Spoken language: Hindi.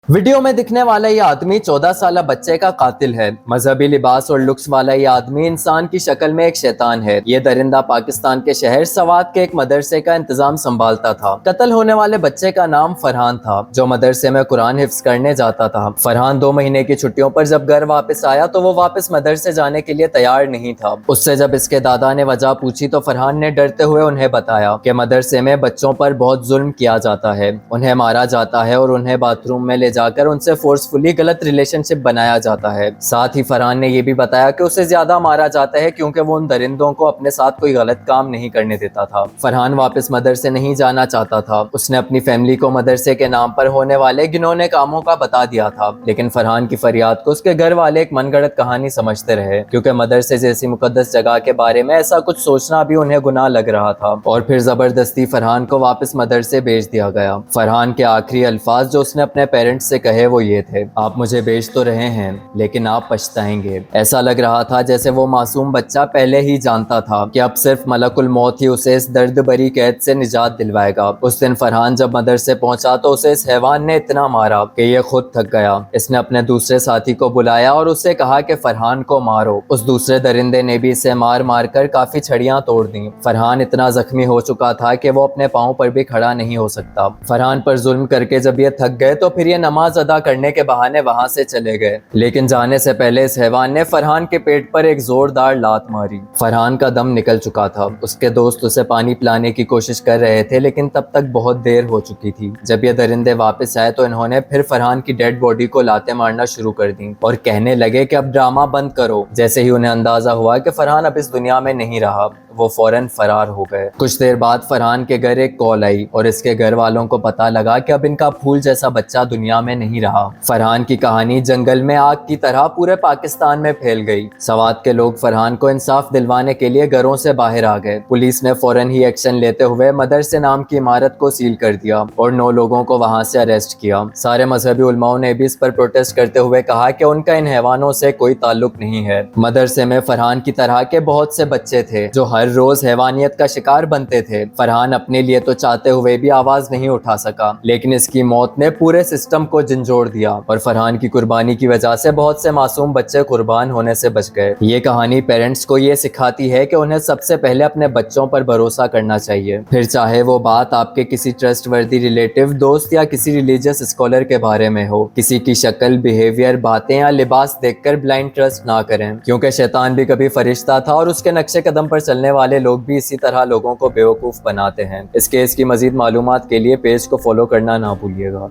वीडियो में दिखने वाला ये आदमी 14 साल बच्चे का कातिल है। मजहबी लिबास और लुक्स वाला ये आदमी इंसान की शक्ल में एक शैतान है। ये दरिंदा पाकिस्तान के शहर सवात के एक मदरसे का इंतजाम संभालता था। कत्ल होने वाले बच्चे का नाम फरहान था, जो मदरसे में कुरान हिफ्ज करने जाता था। फरहान 2 महीने की छुट्टियों पर जब घर वापस आया तो वो वापस मदरसे जाने के लिए तैयार नहीं था। उससे जब इसके दादा ने वजह पूछी तो फरहान ने डरते हुए उन्हें बताया कि मदरसे में बच्चों पर बहुत जुल्म किया जाता है, उन्हें मारा जाता है और उन्हें बाथरूम में ले जाकर उनसे फोर्सफुली गलत रिलेशनशिप बनाया जाता है। साथ ही फरहान ने यह भी बताया कि उसे ज्यादा मारा जाता है क्योंकि वो उन दरिंदों को अपने साथ कोई गलत काम नहीं करने देता था। फरहान वापस मदरसे नहीं जाना चाहता था। उसने अपनी फैमिली को मदरसे के नाम पर होने वाले घिनौने कामों का बता दिया था, लेकिन फरहान की फरियाद को उसके घर वाले एक मनगढ़ंत कहानी समझते रहे, क्योंकि मदरसे जैसी मुकद्दस जगह के बारे में ऐसा कुछ सोचना भी उन्हें गुनाह लग रहा था। और फिर जबरदस्ती फरहान को वापस मदरसे भेज दिया गया। फरहान के आखिरी अल्फाज जो उसने अपने पेरेंट्स से कहे वो ये थे, आप मुझे भेज तो रहे हैं लेकिन आप पछताएंगे। ऐसा लग रहा था जैसे वो मासूम बच्चा पहले ही जानता था कि अब सिर्फ मलकुल मौत ही उसे इस दर्द भरी कैद से निजात दिलवाएगा। उस दिन फरहान जब मदरसे पहुंचा तो उसे इस हैवान ने इतना मारा कि ये खुद थक गया। इसने अपने दूसरे साथी को बुलाया और उससे कहा कि फरहान को मारो। उस दूसरे दरिंदे ने भी इसे मार मार कर काफी छड़ियां तोड़ दी। फरहान इतना जख्मी हो चुका था कि वो अपने पाँव पर भी खड़ा नहीं हो सकता। फरहान पर जुल्म करके जब ये थक गए तो फिर ये नमाज अदा करने के बहाने वहां से चले गए, लेकिन जाने से पहले इस हैवान ने फरहान के पेट पर एक जोरदार लात मारी। फरहान का दम निकल चुका था। उसके दोस्त उसे पानी पिलाने की कोशिश कर रहे थे, लेकिन तब तक बहुत देर हो चुकी थी। जब ये दरिंदे वापस आए तो इन्होंने फिर फरहान की डेड बॉडी को लाते मारना शुरू कर दी और कहने लगे कि अब ड्रामा बंद करो। जैसे ही उन्हें अंदाजा हुआ कि फरहान अब इस दुनिया में नहीं रहा, वो फौरन फरार हो गए। कुछ देर बाद फरहान के घर एक कॉल आई और इसके घर वालों को पता लगा कि अब इनका फूल जैसा बच्चा दुनिया में नहीं रहा। फरहान की कहानी जंगल में आग की तरह पूरे पाकिस्तान में फैल गई। सवात के लोग फरहान को इंसाफ दिलवाने के लिए घरों से बाहर आ गए। पुलिस ने फौरन ही एक्शन लेते हुए मदरसे नाम की इमारत को सील कर दिया और 9 लोगों को वहां से अरेस्ट किया। सारे मजहबी उलमाओं ने भी इस पर प्रोटेस्ट करते हुए कहा कि उनका इन हैवानों से कोई ताल्लुक नहीं है। मदरसे में फरहान की तरह के बहुत से बच्चे थे जो हर रोज हैवानियत का शिकार बनते थे। फरहान अपने लिए तो चाहते हुए भी आवाज नहीं उठा सका, लेकिन इसकी मौत ने पूरे सिस्टम को झंझोड़ दिया और फरहान की कुर्बानी की वजह से बहुत से मासूम बच्चे कुर्बान होने से बच गए। ये कहानी पेरेंट्स को ये सिखाती है कि उन्हें सबसे पहले अपने बच्चों पर भरोसा करना चाहिए, फिर चाहे वो बात आपके किसी ट्रस्टवर्दी रिलेटिव, दोस्त या किसी रिलीजियस स्कॉलर के बारे में हो। किसी की शक्ल, बिहेवियर, बातें या लिबास देखकर ब्लाइंड ट्रस्ट ना करें, क्योंकि शैतान भी कभी फरिश्ता था और उसके नक्शे कदम पर चलने वाले लोग भी इसी तरह लोगों को बेवकूफ बनाते हैं। इस केस की मजीद मालूमात के लिए पेज को फॉलो करना ना भूलिएगा।